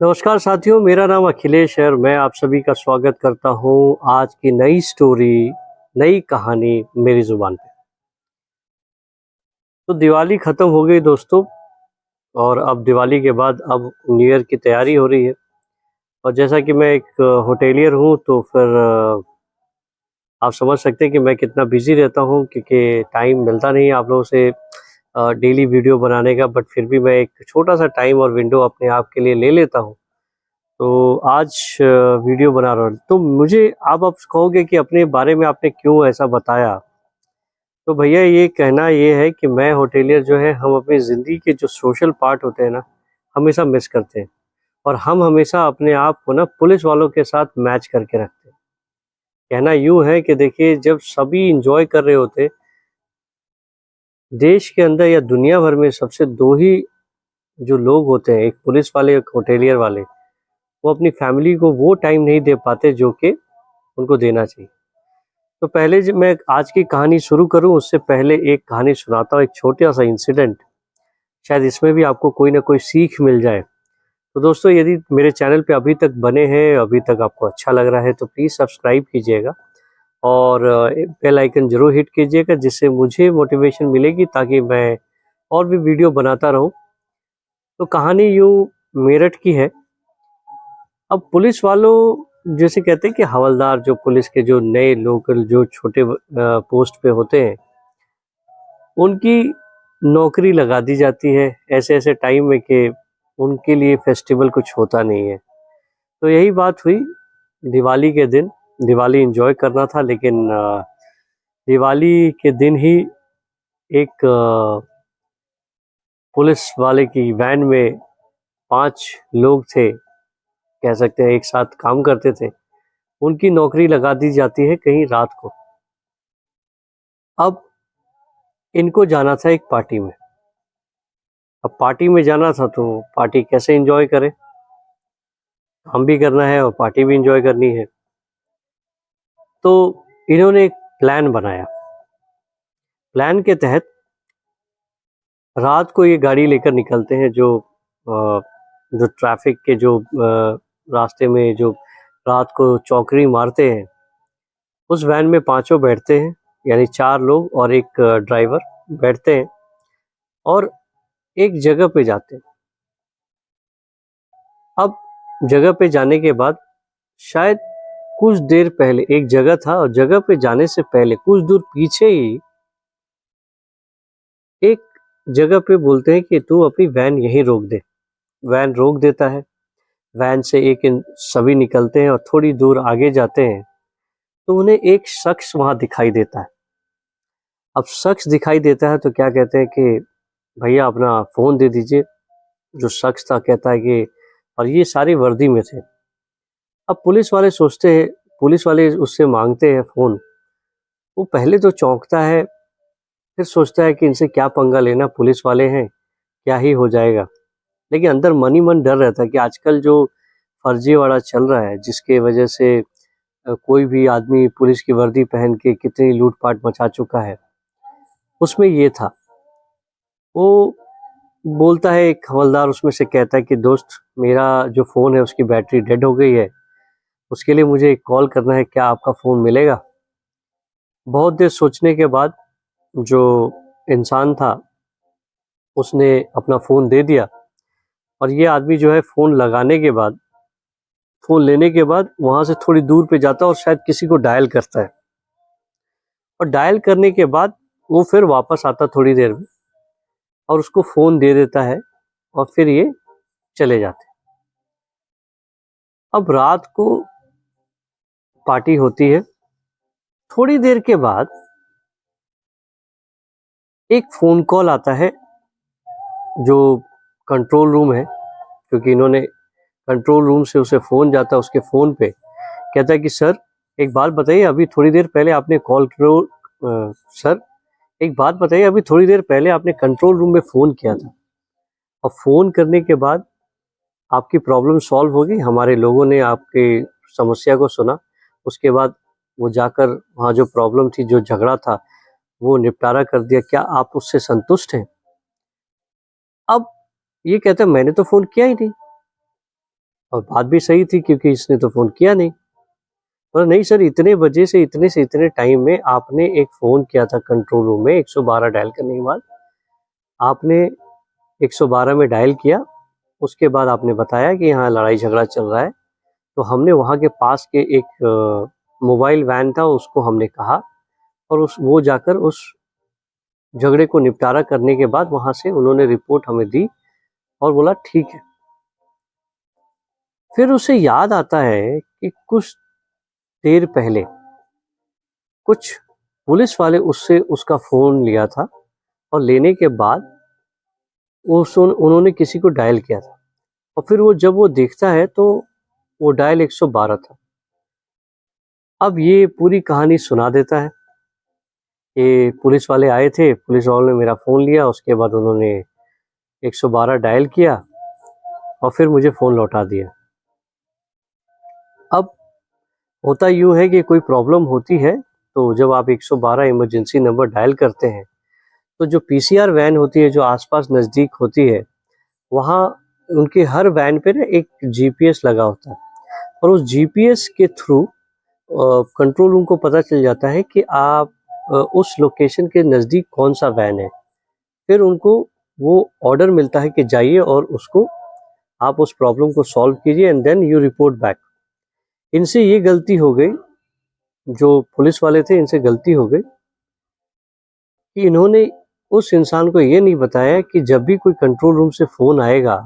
नमस्कार साथियों, मेरा नाम अखिलेश है और मैं आप सभी का स्वागत करता हूँ आज की नई स्टोरी, नई कहानी मेरी ज़ुबान पे। तो दिवाली ख़त्म हो गई दोस्तों और अब दिवाली के बाद अब न्यू ईयर की तैयारी हो रही है। और जैसा कि मैं एक होटेलियर हूँ तो फिर आप समझ सकते हैं कि मैं कितना बिज़ी रहता हूँ क्योंकि टाइम मिलता नहीं है आप लोगों से डेली वीडियो बनाने का। बट फिर भी मैं एक छोटा-सा टाइम और विंडो अपने आप के लिए ले लेता हूँ। तो आज वीडियो बना रहा हूँ। तो मुझे आप कहोगे कि अपने बारे में आपने क्यों ऐसा बताया? तो भैया ये कहना ये है कि मैं होटेलियर जो है हम अपनी ज़िंदगी के जो सोशल पार्ट होते हैं ना, हमेशा मिस करते हैं। और हम हमेशा अपने आप को ना पुलिस वालों के साथ मैच करके रखते हैं। कहना यूँ है कि देखिए जब सभी एन्जॉय कर रहे होते, देश के अंदर या दुनिया भर में सबसे 2 ही जो लोग होते हैं, एक पुलिस वाले, एक होटेलियर वाले, वो अपनी फैमिली को वो टाइम नहीं दे पाते जो कि उनको देना चाहिए। तो पहले जब मैं आज की कहानी शुरू करूं उससे पहले एक कहानी सुनाता हूँ, एक छोटा-सा इंसिडेंट, शायद इसमें भी आपको कोई ना कोई सीख मिल जाए। तो दोस्तों यदि मेरे चैनल पे अभी तक बने हैं, अभी तक आपको अच्छा लग रहा है तो प्लीज़ सब्सक्राइब कीजिएगा और बेल आइकन ज़रूर हिट कीजिएगा जिससे मुझे मोटिवेशन मिलेगी ताकि मैं और भी वीडियो बनाता रहूँ। तो कहानी यूँ मेरठ की है। अब पुलिस वालों जैसे कहते हैं कि हवलदार जो पुलिस के जो नए लोकल जो छोटे पोस्ट पे होते हैं, उनकी नौकरी लगा दी जाती है ऐसे-ऐसे टाइम में कि उनके लिए फेस्टिवल कुछ होता नहीं है। तो यही बात हुई दिवाली के दिन, दिवाली एन्जॉय करना था लेकिन दिवाली के दिन ही एक पुलिस वाले की वैन में 5 लोग थे, कह सकते हैं एक साथ काम करते थे, उनकी नौकरी लगा दी जाती है कहीं रात को। अब इनको जाना था एक पार्टी में। अब पार्टी में जाना था तो पार्टी कैसे एन्जॉय करें? काम भी करना है और पार्टी भी एन्जॉय करनी है। तो इन्होंने एक प्लान बनाया। प्लान के तहत रात को ये गाड़ी लेकर निकलते हैं जो ट्रैफ़िक के जो रास्ते में जो रात को चौकड़ी मारते हैं, उस वैन में पाँचों बैठते हैं, यानी 4 लोग और एक ड्राइवर बैठते हैं और एक जगह पे जाते हैं। अब जगह पे जाने के बाद शायद कुछ देर पहले एक जगह था और जगह पे जाने से पहले कुछ दूर पीछे ही एक जगह पे बोलते हैं कि तू अपनी वैन यहीं रोक दे। वैन रोक देता है। वैन से सभी निकलते हैं और थोड़ी दूर आगे जाते हैं तो उन्हें एक शख्स वहाँ दिखाई देता है। अब शख्स दिखाई देता है तो क्या कहते हैं कि भैया अपना फ़ोन दे दीजिए। जो शख्स था कहता है कि और ये सारी वर्दी में थे। अब पुलिस वाले सोचते हैं, पुलिस वाले उससे माँगते हैं फ़ोन। वो पहले तो चौंकता है, फिर सोचता है कि इनसे क्या पंगा लेना, पुलिस वाले हैं, क्या ही हो जाएगा। लेकिन अंदर मन ही मन डर रहता है कि आजकल जो फर्जीवाड़ा चल रहा है जिसके वजह से कोई भी आदमी पुलिस की वर्दी पहन के कितनी लूट-पाट मचा चुका है, उसमें ये था। वो बोलता है, एक हवलदार उसमें से कहता है कि दोस्त मेरा जो फ़ोन है उसकी बैटरी डेड हो गई है, उसके लिए मुझे एक कॉल करना है, क्या आपका फ़ोन मिलेगा? बहुत देर सोचने के बाद जो इंसान था उसने अपना फ़ोन दे दिया और ये आदमी जो है फ़ोन लगाने के बाद, फ़ोन लेने के बाद वहाँ से थोड़ी दूर पे जाता है और शायद किसी को डायल करता है और डायल करने के बाद वो फिर वापस आता थोड़ी देर में और उसको फ़ोन दे देता है और फिर ये चले जाते हैं। अब रात को पार्टी होती है। थोड़ी देर के बाद एक फ़ोन कॉल आता है जो कंट्रोल रूम है, क्योंकि इन्होंने कंट्रोल रूम से उसे फ़ोन जाता है उसके फ़ोन पे। कहता है कि सर एक बात बताइए, अभी थोड़ी देर पहले आपने सर एक बात बताइए, अभी थोड़ी देर पहले आपने कंट्रोल रूम में फ़ोन किया था और फ़ोन करने के बाद आपकी प्रॉब्लम सॉल्व हो गई, हमारे लोगों ने आपकी समस्या को सुना, उसके बाद वो जाकर वहाँ जो प्रॉब्लम थी, जो झगड़ा था, वो निपटारा कर दिया, क्या आप उससे संतुष्ट हैं? अब ये कहता है मैंने तो फ़ोन किया ही नहीं। और बात भी सही थी क्योंकि इसने तो फ़ोन किया नहीं। बोला नहीं सर, इतने बजे से इतने टाइम में आपने एक फ़ोन किया था कंट्रोल रूम में 112 डायल करने के बाद। आपने 112 में डायल किया, उसके बाद आपने बताया कि यहाँ लड़ाई झगड़ा चल रहा है। तो हमने वहाँ के पास के एक मोबाइल वैन था, उसको हमने कहा और वो जाकर उस झगड़े को निपटारा करने के बाद वहाँ से उन्होंने रिपोर्ट हमें दी और बोला ठीक है। फिर उसे याद आता है कि कुछ देर पहले कुछ पुलिस वाले उससे उसका फ़ोन लिया था और लेने के बाद उन्होंने किसी को डायल किया था और फिर जब वो देखता है तो वो डायल 112 था। अब ये पूरी कहानी सुना देता है कि पुलिस वाले आए थे, पुलिस वालों ने मेरा फ़ोन लिया, उसके बाद उन्होंने 112 डायल किया और फिर मुझे फ़ोन लौटा दिया। अब होता यूँ है कि कोई प्रॉब्लम होती है तो जब आप 112 इमरजेंसी नंबर डायल करते हैं तो जो पीसीआर वैन होती है जो आसपास नज़दीक होती है, वहाँ उनके हर वैन पे ना एक जीपीएस लगा होता है और उस जीपीएस के थ्रू कंट्रोल रूम को पता चल जाता है कि आप उस लोकेशन के नज़दीक कौन सा वैन है। फिर उनको वो ऑर्डर मिलता है कि जाइए और उसको आप उस प्रॉब्लम को सॉल्व कीजिए and then you report back. इनसे ये गलती हो गई, जो पुलिस वाले थे इनसे गलती हो गई कि इन्होंने उस इंसान को ये नहीं बताया कि जब भी कोई कंट्रोल रूम से फ़ोन आएगा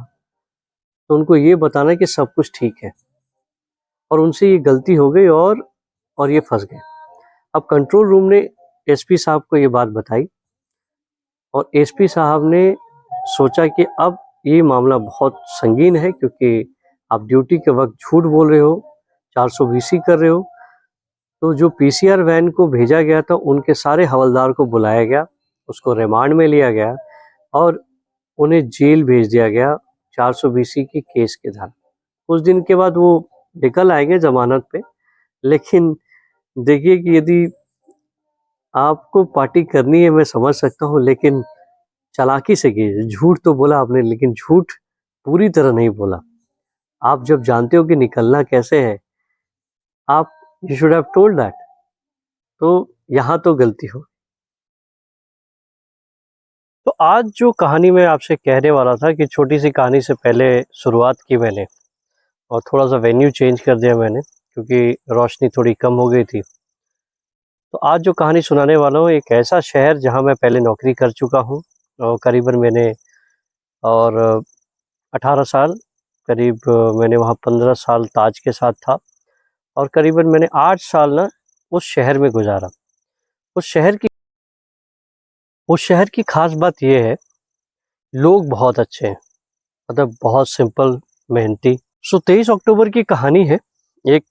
तो उनको ये बताना कि सब कुछ ठीक है, और उनसे ये गलती हो गई और ये फंस गए। अब कंट्रोल रूम ने एसपी साहब को ये बात बताई और एसपी साहब ने सोचा कि अब ये मामला बहुत संगीन है क्योंकि आप ड्यूटी के वक्त झूठ बोल रहे हो, 420 कर रहे हो। तो जो पीसीआर वैन को भेजा गया था उनके सारे हवलदार को बुलाया गया, उसको रिमांड में लिया गया और उन्हें जेल भेज दिया गया 420 की केस के तहत। कुछ दिन के बाद वो निकल आएंगे जमानत पे, लेकिन देखिए कि यदि आपको पार्टी करनी है मैं समझ सकता हूँ, लेकिन चालाकी से कीजिए। झूठ तो बोला आपने लेकिन झूठ पूरी तरह नहीं बोला। आप जब जानते हो कि निकलना कैसे है, आप you should have told that. तो यहाँ तो गलती हो। तो आज जो कहानी मैं आपसे कहने वाला था कि छोटी सी कहानी से पहले शुरुआत की मैंने और थोड़ा सा वेन्यू चेंज कर दिया मैंने क्योंकि रोशनी थोड़ी कम हो गई थी। तो आज जो कहानी सुनाने वाला हूँ एक ऐसा शहर जहाँ मैं पहले नौकरी कर चुका हूँ और करीबन मैंने और 18 साल करीब मैंने वहाँ 15 साल ताज के साथ था और करीबन मैंने 8 साल ना उस शहर में गुजारा। उस शहर की खास बात ये है, लोग बहुत अच्छे हैं, मतलब बहुत सिंपल, मेहनती। 23 अक्टूबर की कहानी है। एक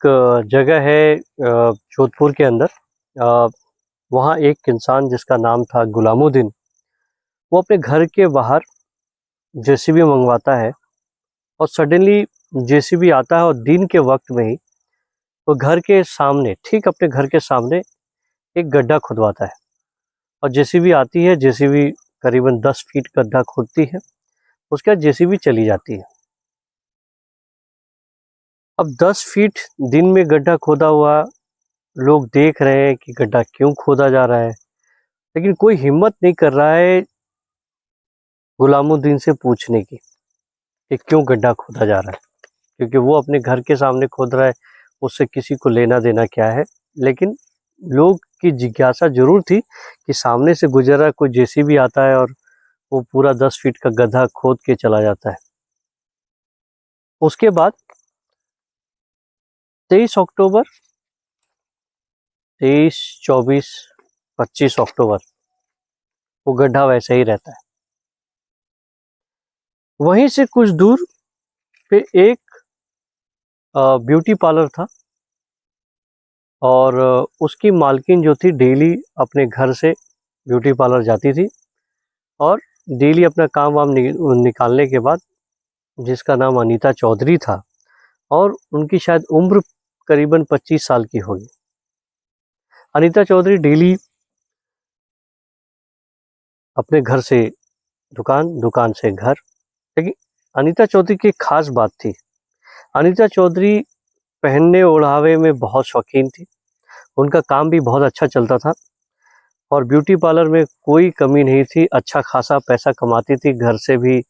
जगह है जोधपुर के अंदर। वहाँ एक इंसान जिसका नाम था गुलामुद्दीन, वो अपने घर के बाहर जेसीबी मंगवाता है और सडनली जेसीबी आता है और दिन के वक्त में ही वो घर के सामने, ठीक अपने घर के सामने एक गड्ढा खुदवाता है और जेसीबी आती है। जेसीबी करीबन 10 फीट गड्ढा खोदती है, उसके बाद जेसीबी चली जाती है। अब 10 फीट दिन में गड्ढा खोदा हुआ, लोग देख रहे हैं कि गड्ढा क्यों खोदा जा रहा है, लेकिन कोई हिम्मत नहीं कर रहा है गुलामुद्दीन से पूछने की कि क्यों गड्ढा खोदा जा रहा है, क्योंकि वो अपने घर के सामने खोद रहा है, उससे किसी को लेना देना क्या है। लेकिन लोग की जिज्ञासा जरूर थी कि सामने से गुजर रहा कोई जेसीबी आता है और वो पूरा 10 फीट का गड्ढा खोद के चला जाता है। उसके बाद 23 अक्टूबर, 23, 24, 25 अक्टूबर वो गड्ढा वैसे ही रहता है। वहीं से कुछ दूर पे एक ब्यूटी पार्लर था और उसकी मालकिन जो थी डेली अपने घर से ब्यूटी पार्लर जाती थी और डेली अपना काम वाम निकालने के बाद, जिसका नाम अनीता चौधरी था और उनकी शायद उम्र करीबन 25 साल की होगी। अनीता चौधरी डेली अपने घर से दुकान, दुकान से घर। लेकिन अनीता चौधरी की एक खास बात थी, अनीता चौधरी पहनने ओढ़ावे में बहुत शौकीन थी। उनका काम भी बहुत अच्छा चलता था और ब्यूटी पार्लर में कोई कमी नहीं थी। अच्छा खासा पैसा कमाती थी घर से भी।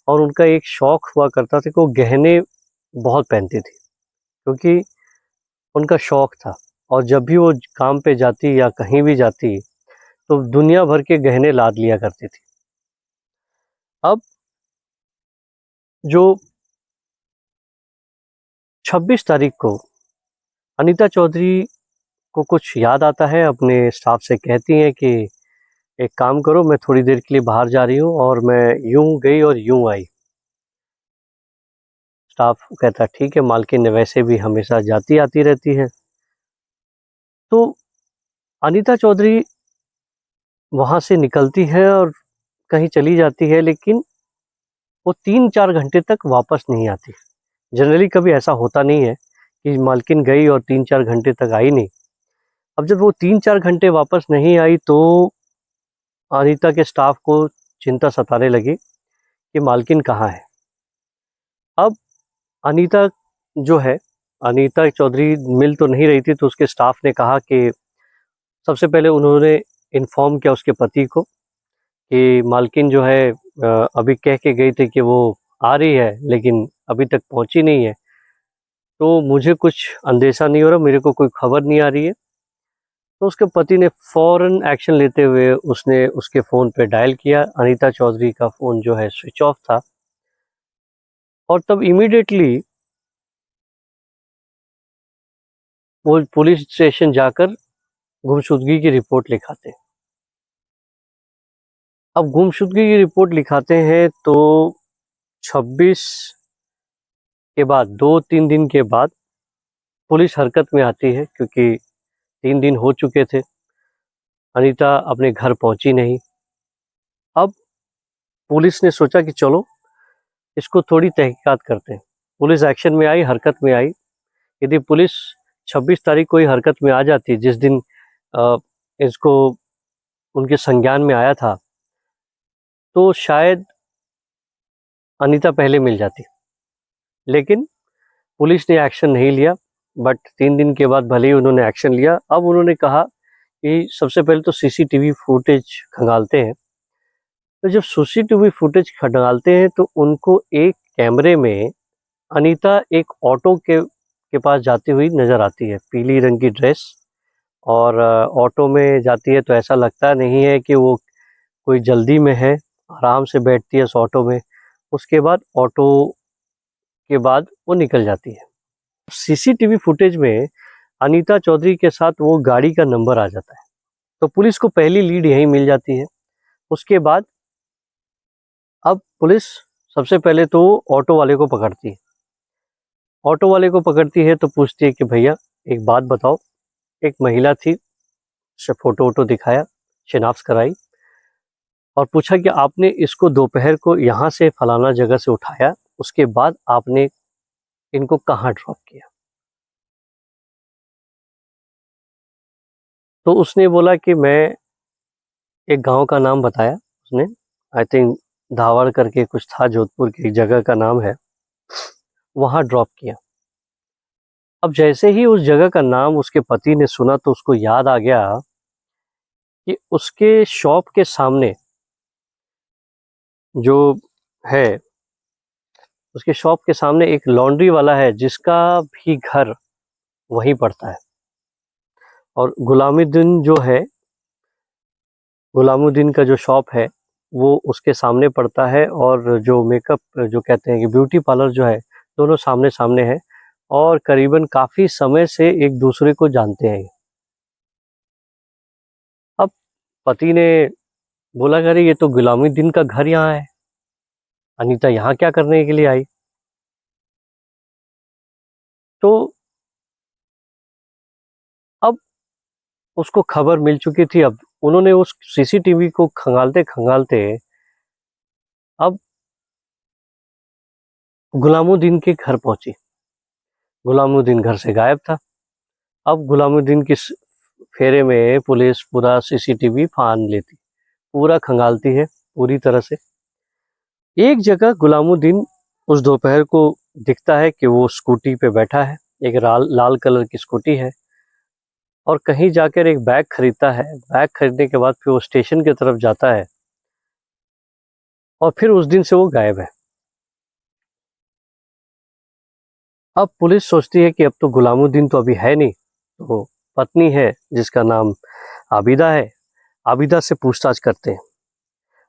और उनका एक शौक हुआ करता था कि वो गहने बहुत पहनती थी, क्योंकि उनका शौक था। और जब भी वो काम पे जाती या कहीं भी जाती तो दुनिया भर के गहने लाद लिया करती थी। अब जो 26 तारीख को अनीता चौधरी को कुछ याद आता है, अपने स्टाफ से कहती हैं कि एक काम करो, मैं थोड़ी देर के लिए बाहर जा रही हूँ। और मैं यूं गई और यूं आई। स्टाफ कहता ठीक है, मालकिन ने वैसे भी हमेशा जाती आती रहती है। तो अनीता चौधरी वहाँ से निकलती है और कहीं चली जाती है, लेकिन वो 3-4 घंटे तक वापस नहीं आती। जनरली कभी ऐसा होता नहीं है कि मालकिन गई और 3-4 घंटे तक आई नहीं। अब जब वो 3-4 घंटे वापस नहीं आई तो अनीता के स्टाफ को चिंता सताने लगी कि मालकिन कहाँ है। अब अनीता जो है, अनीता चौधरी मिल तो नहीं रही थी, तो उसके स्टाफ ने कहा कि सबसे पहले उन्होंने इन्फॉर्म किया उसके पति को कि मालकिन जो है अभी कह के गई थी कि वो आ रही है, लेकिन अभी तक पहुंची नहीं है। तो मुझे कुछ अंदेशा नहीं हो रहा, मेरे को कोई खबर नहीं आ रही है। तो उसके पति ने फ़ौरन एक्शन लेते हुए उसने उसके फ़ोन पे डायल किया। अनीता चौधरी का फ़ोन जो है स्विच ऑफ था। और तब इमीडिएटली वो पुलिस स्टेशन जाकर गुमशुदगी की रिपोर्ट लिखाते हैं। अब गुमशुदगी की रिपोर्ट लिखाते हैं तो 26 के बाद 2-3 दिन के बाद पुलिस हरकत में आती है, क्योंकि 3 दिन हो चुके थे, अनीता अपने घर पहुंची नहीं। अब पुलिस ने सोचा कि चलो इसको थोड़ी तहकीकात करते हैं। पुलिस एक्शन में आई, हरकत में आई। यदि पुलिस 26 तारीख को ही हरकत में आ जाती, जिस दिन इसको उनके संज्ञान में आया था, तो शायद अनीता पहले मिल जाती। लेकिन पुलिस ने एक्शन नहीं लिया। बट 3 दिन के बाद भले ही उन्होंने एक्शन लिया। अब उन्होंने कहा कि सबसे पहले तो सीसीटीवी फुटेज खंगालते हैं। तो जब सीसीटीवी फुटेज खंगालते हैं तो उनको एक कैमरे में अनीता एक ऑटो के पास जाती हुई नज़र आती है, पीली रंग की ड्रेस। और ऑटो में जाती है तो ऐसा लगता नहीं है कि वो कोई जल्दी में है, आराम से बैठती है उस ऑटो में। उसके बाद ऑटो के बाद वो निकल जाती है। सीसीटीवी फुटेज में अनीता चौधरी के साथ वो गाड़ी का नंबर आ जाता है, तो पुलिस को पहली लीड यहीं मिल जाती है। उसके बाद अब पुलिस सबसे पहले तो ऑटो वाले को पकड़ती है। ऑटो वाले को पकड़ती है तो पूछती है कि भैया एक बात बताओ। एक महिला थी, उसे फ़ोटो वोटो दिखाया, शिनाख्त कराई और पूछा कि आपने इसको दोपहर को यहाँ से फलाना जगह से उठाया, उसके बाद आपने इनको कहाँ ड्रॉप किया। तो उसने बोला कि मैं, एक गांव का नाम बताया उसने, आई थिंक धावड़ करके कुछ था, जोधपुर की एक जगह का नाम है, वहाँ ड्रॉप किया। अब जैसे ही उस जगह का नाम उसके पति ने सुना तो उसको याद आ गया कि उसके शॉप के सामने जो है, उसके शॉप के सामने एक लॉन्ड्री वाला है जिसका भी घर वहीं पड़ता है। और गुलामुद्दीन जो है, गुलामुद्दीन का जो शॉप है वो उसके सामने पड़ता है। और जो मेकअप, जो कहते हैं कि ब्यूटी पार्लर जो है, दोनों सामने सामने है और करीबन काफ़ी समय से एक दूसरे को जानते हैं। अब पति ने बोला कि अरे ये तो गुलामुद्दीन का घर यहाँ है, अनीता यहाँ क्या करने के लिए आई। तो अब उसको खबर मिल चुकी थी। अब उन्होंने उस सीसीटीवी को खंगालते खंगालते अब गुलामुद्दीन के घर पहुंची। गुलामुद्दीन घर से गायब था। अब गुलामुद्दीन की फेरे में पुलिस पूरा सीसीटीवी फान लेती, पूरा खंगालती है पूरी तरह से। एक जगह गुलामुद्दीन उस दोपहर को दिखता है कि वो स्कूटी पे बैठा है, एक लाल कलर की स्कूटी है, और कहीं जाकर एक बैग खरीदता है। बैग खरीदने के बाद फिर वो स्टेशन की तरफ जाता है और फिर उस दिन से वो गायब है। अब पुलिस सोचती है कि अब तो गुलामुद्दीन तो अभी है नहीं, तो पत्नी है जिसका नाम आबिदा है, आबिदा से पूछताछ करते हैं।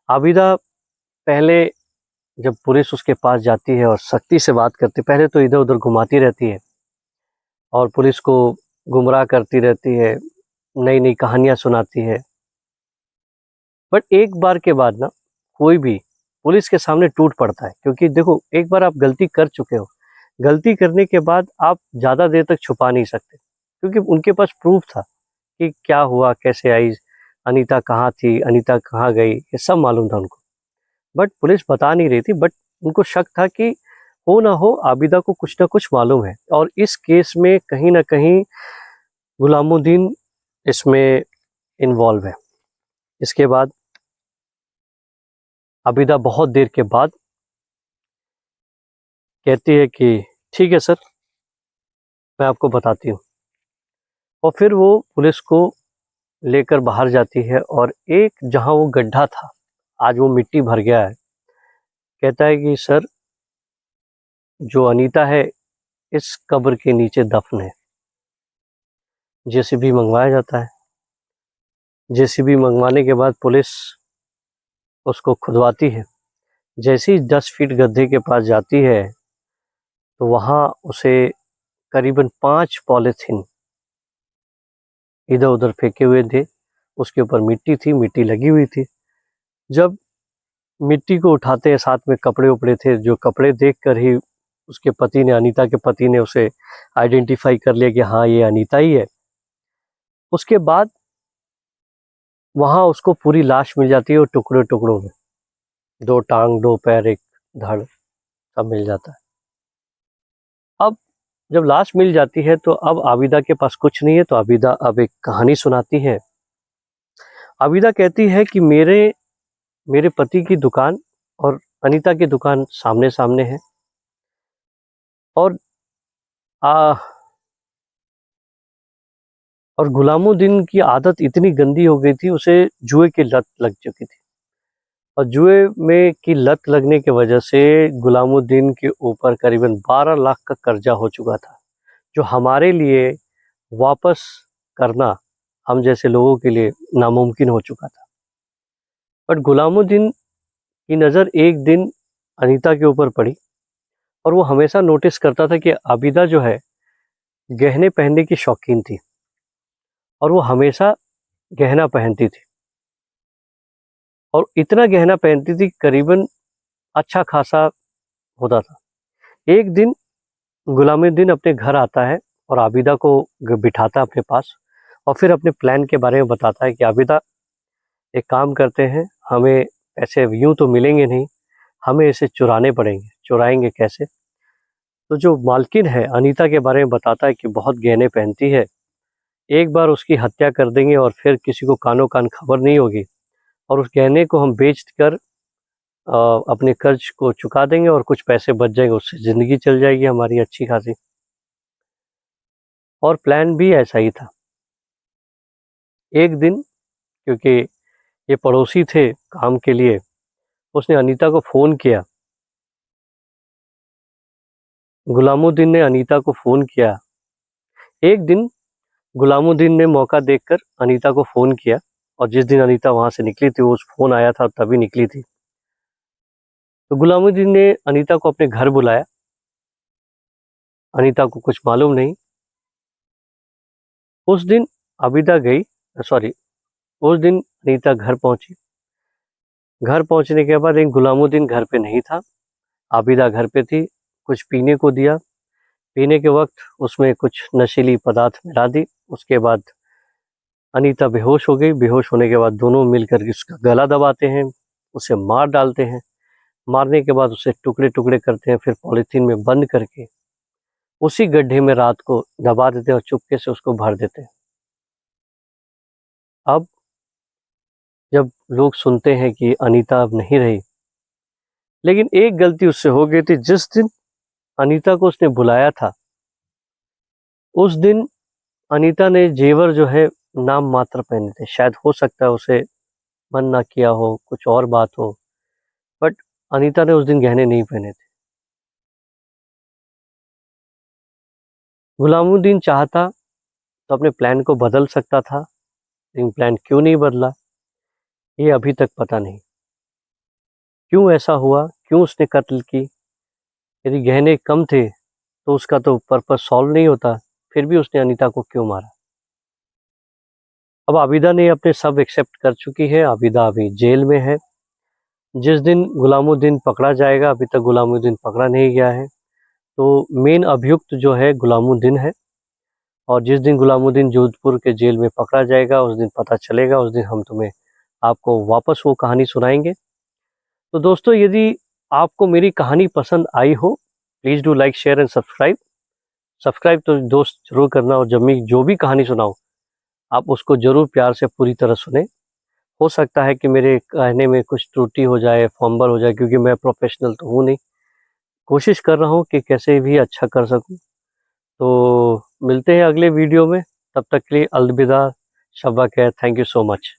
आबिदा पहले जब पुलिस उसके पास जाती है और सख्ती से बात करती है, पहले तो इधर उधर घुमाती रहती है और पुलिस को गुमराह करती रहती है, नई नई कहानियां सुनाती है। बट एक बार के बाद ना कोई भी पुलिस के सामने टूट पड़ता है, क्योंकि देखो एक बार आप गलती कर चुके हो, गलती करने के बाद आप ज़्यादा देर तक छुपा नहीं सकते, क्योंकि उनके पास प्रूफ था कि क्या हुआ, कैसे आई, अनीता कहाँ थी, अनीता कहाँ गई, ये सब मालूम था उनको। बट पुलिस बता नहीं रही थी, बट उनको शक था कि हो ना हो आबिदा को कुछ ना कुछ मालूम है, और इस केस में कहीं ना कहीं गुलामुद्दीन इसमें इन्वॉल्व है। इसके बाद आबिदा बहुत देर के बाद कहती है कि ठीक है सर, मैं आपको बताती हूँ, और फिर वो पुलिस को लेकर बाहर जाती है और एक जहाँ वो गड्ढा था, आज वो मिट्टी भर गया है, कहता है कि सर, जो अनीता है इस कब्र के नीचे दफन है। जेसीबी मंगवाया जाता है। जेसीबी मंगवाने के बाद पुलिस उसको खुदवाती है। जैसे ही 10 फीट गड्ढे के पास जाती है तो वहाँ उसे करीबन 5 पॉलीथीन इधर उधर फेंके हुए थे, उसके ऊपर मिट्टी थी, मिट्टी लगी हुई थी। जब मिट्टी को उठाते हैं, साथ में कपड़े उपड़े थे, जो कपड़े देखकर ही उसके पति ने, अनीता के पति ने उसे आइडेंटिफाई कर लिया कि हाँ ये अनीता ही है। उसके बाद वहाँ उसको पूरी लाश मिल जाती है और टुकड़े टुकड़ों में, 2 टांग, 2 पैर, एक धड़, सब मिल जाता है। अब जब लाश मिल जाती है तो अब आबिदा के पास कुछ नहीं है, तो आबिदा अब एक कहानी सुनाती है। आबिदा कहती है कि मेरे पति की दुकान और अनीता की दुकान सामने सामने है, और आ, और गुलामुद्दीन की आदत इतनी गंदी हो गई थी, उसे जुए की लत लग चुकी थी, और जुए में की लत लगने की वजह से गुलामुद्दीन के ऊपर करीबन 12 लाख का कर्जा हो चुका था, जो हमारे लिए वापस करना, हम जैसे लोगों के लिए नामुमकिन हो चुका था। बट गुलामुद्दीन की नज़र एक दिन अनीता के ऊपर पड़ी, और वो हमेशा नोटिस करता था कि आबिदा जो है गहने पहनने की शौकीन थी, और वो हमेशा गहना पहनती थी, और इतना गहना पहनती थी करीबन अच्छा खासा होता था। एक दिन गुलामुद्दीन अपने घर आता है और आबिदा को बिठाता है अपने पास, और फिर अपने प्लान के बारे में बताता है कि आबिदा, एक काम करते हैं, हमें ऐसे यूं तो मिलेंगे नहीं, हमें इसे चुराने पड़ेंगे। चुराएंगे कैसे? तो जो मालकिन है अनीता के बारे में बताता है कि बहुत गहने पहनती है, एक बार उसकी हत्या कर देंगे और फिर किसी को कानो कान खबर नहीं होगी, और उस गहने को हम बेच कर अपने कर्ज को चुका देंगे और कुछ पैसे बच जाएंगे, उससे ज़िंदगी चल जाएगी हमारी अच्छी खासी। और प्लान भी ऐसा ही था। एक दिन, क्योंकि ये पड़ोसी थे काम के लिए, उसने अनीता को फ़ोन किया, गुलामुद्दीन ने अनीता को फ़ोन किया। एक दिन गुलामुद्दीन ने मौका देखकर अनीता को फ़ोन किया, और जिस दिन अनीता वहाँ से निकली थी, वो फ़ोन आया था तभी निकली थी। तो गुलामुद्दीन ने अनीता को अपने घर बुलाया। अनीता को कुछ मालूम नहीं। उस दिन आबिदा गई, सॉरी, उस दिन अनीता घर पहुंची। घर पहुंचने के बाद एक गुलामुद्दीन घर पे नहीं था, आबिदा घर पे थी। कुछ पीने को दिया, पीने के वक्त उसमें कुछ नशीली पदार्थ मिला दी। उसके बाद अनीता बेहोश हो गई। बेहोश होने के बाद दोनों मिलकर उसका गला दबाते हैं, उसे मार डालते हैं। मारने के बाद उसे टुकड़े टुकड़े करते हैं, फिर पॉलीथीन में बंद करके उसी गड्ढे में रात को दबा देते हैं और चुपके से उसको भर देते हैं। अब जब लोग सुनते हैं कि अनीता अब नहीं रही, लेकिन एक गलती उससे हो गई थी। जिस दिन अनीता को उसने बुलाया था, उस दिन अनीता ने जेवर जो है नाम मात्र पहने थे। शायद हो सकता है उसे मन ना किया हो, कुछ और बात हो, बट अनीता ने उस दिन गहने नहीं पहने थे। गुलामुद्दीन चाहता तो अपने प्लान को बदल सकता था, लेकिन प्लान क्यों नहीं बदला ये अभी तक पता नहीं। क्यों ऐसा हुआ, क्यों उसने कत्ल की? यदि गहने कम थे तो उसका तो पर्पस सॉल्व नहीं होता, फिर भी उसने अनीता को क्यों मारा? अब आबिदा ने अपने सब एक्सेप्ट कर चुकी है। आबिदा अभी जेल में है। जिस दिन गुलामुद्दीन पकड़ा जाएगा, अभी तक गुलामुद्दीन पकड़ा नहीं गया है, तो मेन अभियुक्त जो है गुलामुद्दीन है। और जिस दिन गुलामुद्दीन जोधपुर के जेल में पकड़ा जाएगा उस दिन पता चलेगा, उस दिन हम तुम्हें आपको वापस वो कहानी सुनाएंगे। तो दोस्तों, यदि आपको मेरी कहानी पसंद आई हो, please do like, share and subscribe. Subscribe तो दोस्त जरूर करना, और जब मैं जो भी कहानी सुनाऊँ आप उसको ज़रूर प्यार से पूरी तरह सुने। हो सकता है कि मेरे कहने में कुछ त्रुटि हो जाए, फंबल हो जाए, क्योंकि मैं प्रोफेशनल तो हूँ नहीं। कोशिश कर रहा हूँ कि कैसे भी अच्छा कर सकूँ। तो मिलते हैं अगले वीडियो में, तब तक के लिए अलविदा, शब्बा खैर, थैंक यू सो मच।